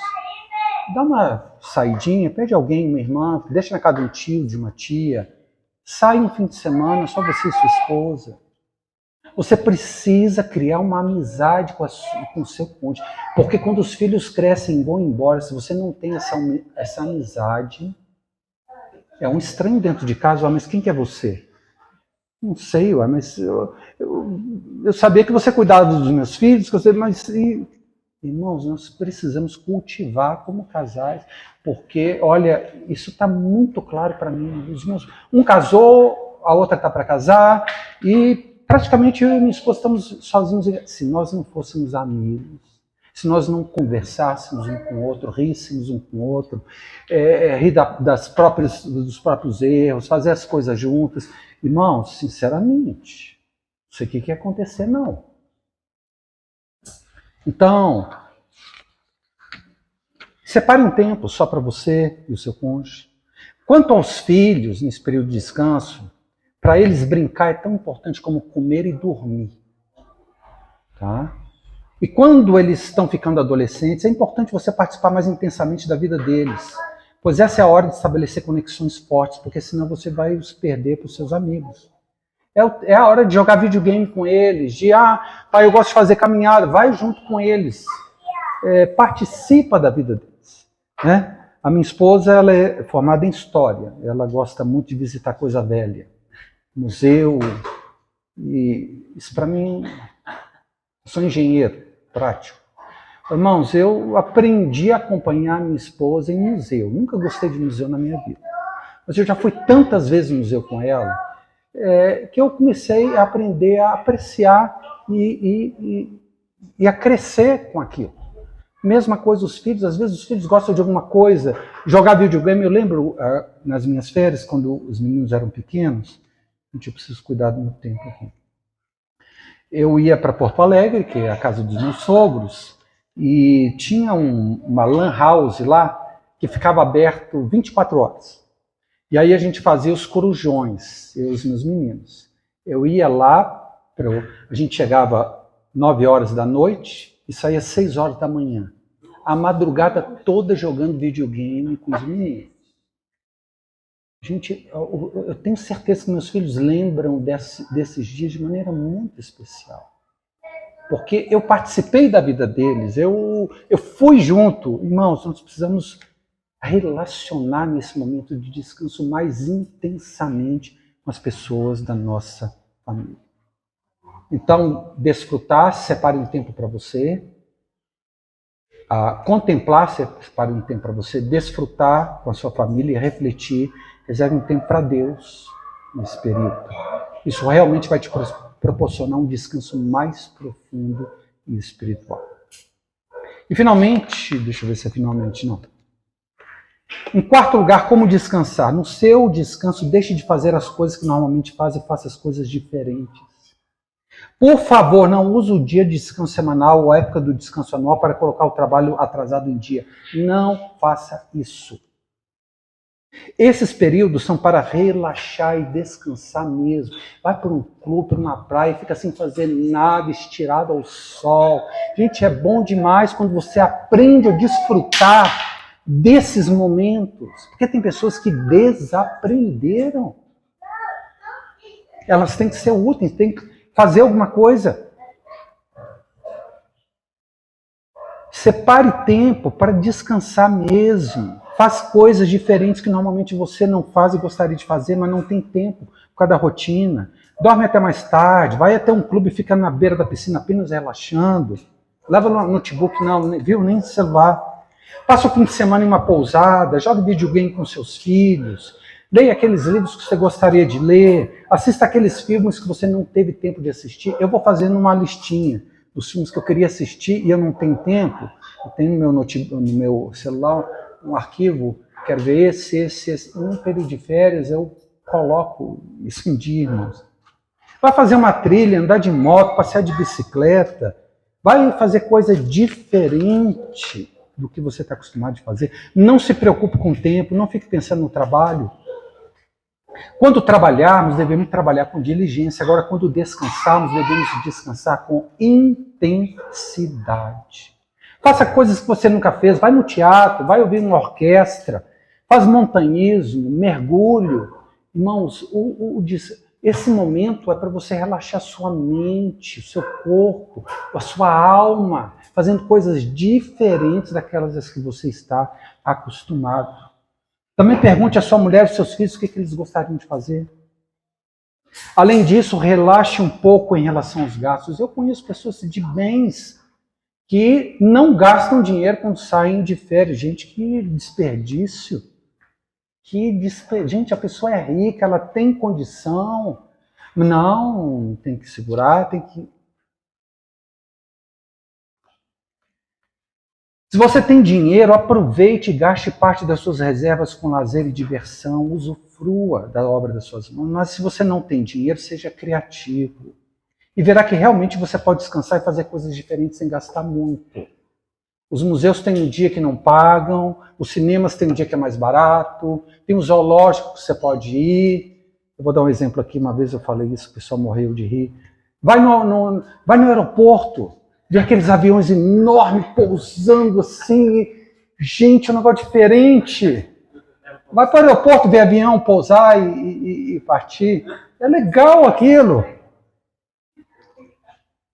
dá uma saidinha, pede alguém, uma irmã, deixa na casa de um tio, de uma tia, sai um fim de semana, só você e sua esposa. Você precisa criar uma amizade com o seu cônjuge, porque quando os filhos crescem e vão embora, se você não tem essa amizade, é um estranho dentro de casa, mas quem que é você? Não sei, mas eu sabia que você cuidava dos meus filhos, mas... Irmãos, nós precisamos cultivar como casais, porque, olha, isso está muito claro para mim. Um casou, a outra está para casar, e praticamente eu e minha esposa estamos sozinhos. Se nós não fôssemos amigos, se nós não conversássemos um com o outro, ríssemos um com o outro, rir dos próprios erros, fazer as coisas juntas, irmãos, sinceramente, não sei o que ia acontecer, não. Então, separe um tempo só para você e o seu cônjuge. Quanto aos filhos, nesse período de descanso, para eles brincar é tão importante como comer e dormir. Tá? E quando eles estão ficando adolescentes, é importante você participar mais intensamente da vida deles. Pois essa é a hora de estabelecer conexões fortes, porque senão você vai os perder para os seus amigos. É a hora de jogar videogame com eles, pai, eu gosto de fazer caminhada, vai junto com eles, participa da vida deles. Né? A minha esposa, ela é formada em História, ela gosta muito de visitar coisa velha, museu, e isso para mim, eu sou engenheiro prático. Irmãos, eu aprendi a acompanhar minha esposa em museu, nunca gostei de museu na minha vida, mas eu já fui tantas vezes no museu com ela, que eu comecei a aprender a apreciar e a crescer com aquilo. Mesma coisa os filhos, às vezes os filhos gostam de alguma coisa, jogar videogame. Eu lembro nas minhas férias, quando os meninos eram pequenos, eu preciso cuidar do meu tempo aqui. Eu ia para Porto Alegre, que é a casa dos meus sogros, e tinha uma lan house lá, que ficava aberto 24 horas. E aí a gente fazia os corujões, eu e os meus meninos. Eu ia lá, a gente chegava 9 horas da noite e saía 6 horas da manhã. A madrugada toda jogando videogame com os meninos. Gente, eu tenho certeza que meus filhos lembram desses dias de maneira muito especial. Porque eu participei da vida deles, eu fui junto. Irmãos, nós precisamos relacionar nesse momento de descanso mais intensamente com as pessoas da nossa família. Então, desfrutar, separe um tempo para você. Contemplar, separe um tempo para você. Desfrutar com a sua família, refletir, reserve um tempo para Deus nesse período. Isso realmente vai te proporcionar um descanso mais profundo e espiritual. E finalmente, deixa eu ver se é finalmente, não. Em quarto lugar, como descansar? No seu descanso, deixe de fazer as coisas que normalmente faz e faça as coisas diferentes. Por favor, não use o dia de descanso semanal ou a época do descanso anual para colocar o trabalho atrasado em dia. Não faça isso. Esses períodos são para relaxar e descansar mesmo. Vai para um clube, para uma praia, fica sem fazer nada, estirado ao sol. Gente, é bom demais quando você aprende a desfrutar desses momentos, porque tem pessoas que desaprenderam. Elas têm que ser úteis, têm que fazer alguma coisa. Separe tempo para descansar mesmo. Faz coisas diferentes que normalmente você não faz e gostaria de fazer, mas não tem tempo por causa da rotina. Dorme até mais tarde, vai até um clube e fica na beira da piscina apenas relaxando. Leva no notebook, não, viu? Nem celular. Passa o fim de semana em uma pousada, joga videogame com seus filhos, leia aqueles livros que você gostaria de ler, assista aqueles filmes que você não teve tempo de assistir. Eu vou fazendo uma listinha dos filmes que eu queria assistir e eu não tenho tempo. Eu tenho no meu celular um arquivo, quero ver esse. Num período de férias eu coloco isso em dia, irmãos. Vai fazer uma trilha, andar de moto, passear de bicicleta, vai fazer coisa diferente. do que você está acostumado a fazer. Não se preocupe com o tempo, não fique pensando no trabalho. Quando trabalharmos, devemos trabalhar com diligência. Agora, quando descansarmos, devemos descansar com intensidade. Faça coisas que você nunca fez. Vai no teatro, vai ouvir uma orquestra, faz montanhismo, mergulho. Irmãos, esse momento é para você relaxar sua mente, o seu corpo, a sua alma, fazendo coisas diferentes daquelas que você está acostumado. Também pergunte à sua mulher e aos seus filhos o que eles gostariam de fazer. Além disso, relaxe um pouco em relação aos gastos. Eu conheço pessoas de bens que não gastam dinheiro quando saem de férias. Gente, que desperdício. Gente, a pessoa é rica, ela tem condição. Não, tem que segurar, tem que... Se você tem dinheiro, aproveite e gaste parte das suas reservas com lazer e diversão, usufrua da obra das suas mãos. Mas se você não tem dinheiro, seja criativo. E verá que realmente você pode descansar e fazer coisas diferentes sem gastar muito. Os museus têm um dia que não pagam, os cinemas têm um dia que é mais barato, tem um zoológico que você pode ir. Eu vou dar um exemplo aqui, uma vez eu falei isso, o pessoal morreu de rir. Vai no aeroporto, vê aqueles aviões enormes pousando assim. Gente, é um negócio diferente. Vai para o aeroporto ver avião pousar e partir. É legal aquilo.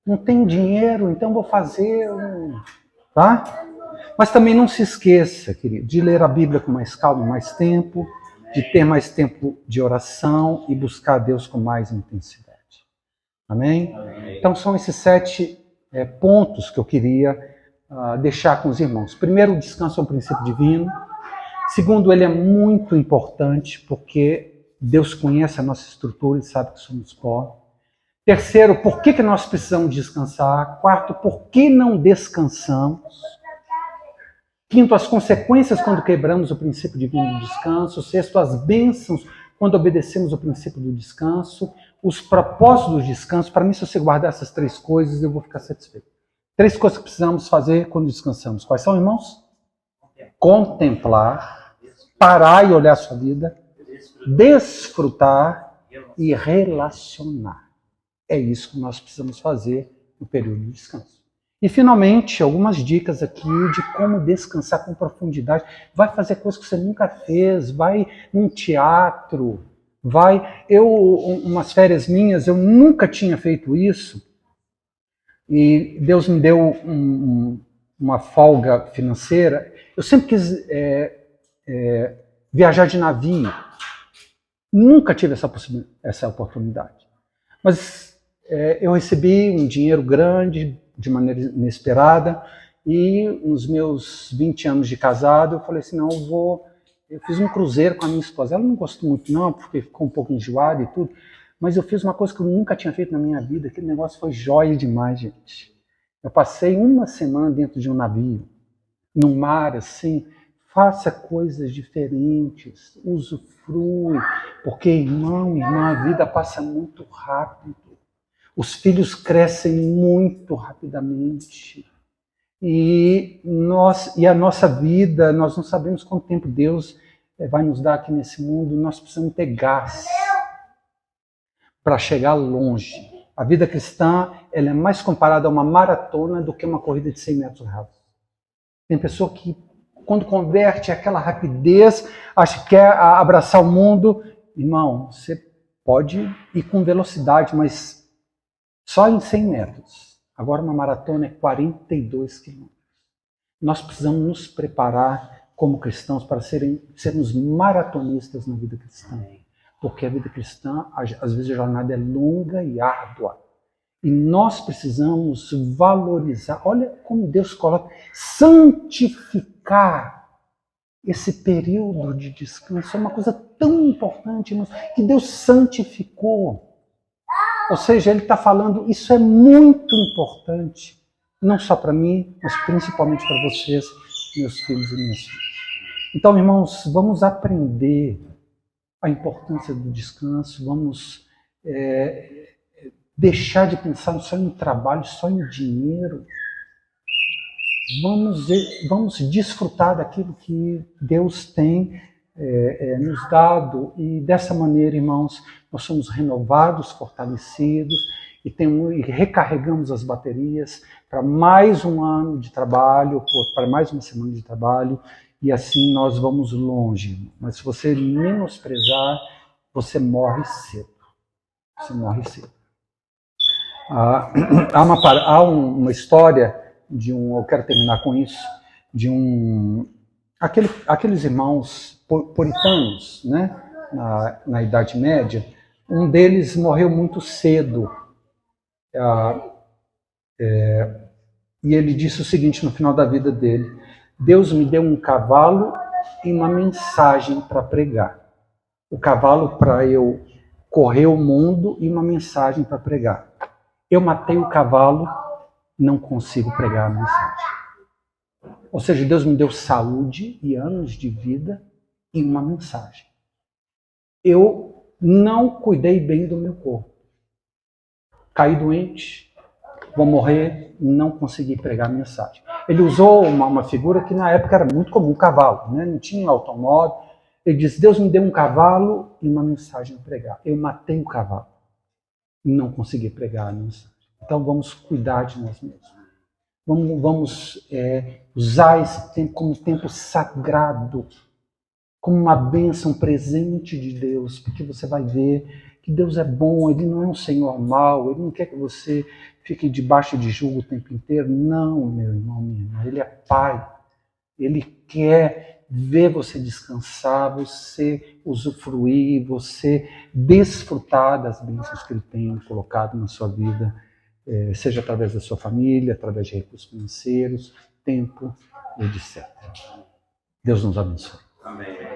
Não tenho dinheiro, então vou fazer um... Tá? Mas também não se esqueça, querido, de ler a Bíblia com mais calma, mais tempo, de ter mais tempo de oração e buscar Deus com mais intensidade. Amém? Amém. Então são esses 7 pontos que eu queria deixar com os irmãos. Primeiro, o descanso é um princípio divino. Segundo, ele é muito importante porque Deus conhece a nossa estrutura e sabe que somos pó. Terceiro, por que nós precisamos descansar? Quarto, por que não descansamos? Quinto, as consequências quando quebramos o princípio divino do descanso. Sexto, as bênçãos quando obedecemos o princípio do descanso. Os propósitos do descanso. Para mim, se você guardar essas 3 coisas, eu vou ficar satisfeito. 3 coisas que precisamos fazer quando descansamos. Quais são, irmãos? Contemplar, parar e olhar a sua vida, desfrutar e relacionar. É isso que nós precisamos fazer no período de descanso. E, finalmente, algumas dicas aqui de como descansar com profundidade. Vai fazer coisas que você nunca fez, vai num teatro, umas férias minhas, eu nunca tinha feito isso, e Deus me deu uma folga financeira. Eu sempre quis viajar de navio. Nunca tive essa oportunidade. Mas eu recebi um dinheiro grande, de maneira inesperada, e nos meus 20 anos de casado, eu falei assim, não, eu fiz um cruzeiro com a minha esposa. Ela não gostou muito não, porque ficou um pouco enjoada e tudo, mas eu fiz uma coisa que eu nunca tinha feito na minha vida. Aquele negócio foi jóia demais, gente. Eu passei uma semana dentro de um navio, no mar, assim. Faça coisas diferentes, usufrui, porque, irmão, irmã, a vida passa muito rápido. Os filhos crescem muito rapidamente. E a nossa vida, nós não sabemos quanto tempo Deus vai nos dar aqui nesse mundo. Nós precisamos ter gás para chegar longe. A vida cristã ela é mais comparada a uma maratona do que uma corrida de 100 metros rasos. Tem pessoa que, quando converte aquela rapidez, acha que quer abraçar o mundo. Irmão, você pode ir com velocidade, mas só em 100 metros. Agora uma maratona é 42 quilômetros. Nós precisamos nos preparar como cristãos para sermos maratonistas na vida cristã. Porque a vida cristã, às vezes a jornada é longa e árdua. E nós precisamos valorizar, olha como Deus coloca, santificar esse período de descanso. É uma coisa tão importante, irmãos, que Deus santificou. Ou seja, Ele está falando, isso é muito importante, não só para mim, mas principalmente para vocês, meus filhos e minhas filhas. Então, irmãos, vamos aprender a importância do descanso, vamos deixar de pensar só em trabalho, só em dinheiro. Vamos desfrutar daquilo que Deus tem nos dado, e dessa maneira, irmãos, nós somos renovados, fortalecidos e recarregamos as baterias para mais um ano de trabalho, para mais uma semana de trabalho, e assim nós vamos longe. Mas se você menosprezar, você morre cedo. Você morre cedo. Há uma história eu quero terminar com isso, aqueles irmãos puritanos, né, na Idade Média. Um deles morreu muito cedo, e ele disse o seguinte no final da vida dele: Deus me deu um cavalo e uma mensagem para pregar. O cavalo para eu correr o mundo e uma mensagem para pregar. Eu matei o cavalo, não consigo pregar a mensagem. Ou seja, Deus me deu saúde e anos de vida e uma mensagem. Eu não cuidei bem do meu corpo. Caí doente, vou morrer, não consegui pregar a mensagem. Ele usou uma figura que na época era muito comum, um cavalo, né? Não tinha automóvel. Ele disse: Deus me deu um cavalo e uma mensagem a pregar. Eu matei o cavalo e não consegui pregar a mensagem. Então vamos cuidar de nós mesmos. Vamos usar esse tempo como tempo sagrado, como uma bênção, um presente de Deus, porque você vai ver que Deus é bom, Ele não é um Senhor mau, Ele não quer que você fique debaixo de julgo o tempo inteiro. Não, meu irmão, minha irmã, Ele é Pai. Ele quer ver você descansar, você usufruir, você desfrutar das bênçãos que Ele tem colocado na sua vida, seja através da sua família, através de recursos financeiros, tempo, etc. Deus nos abençoe. Amém.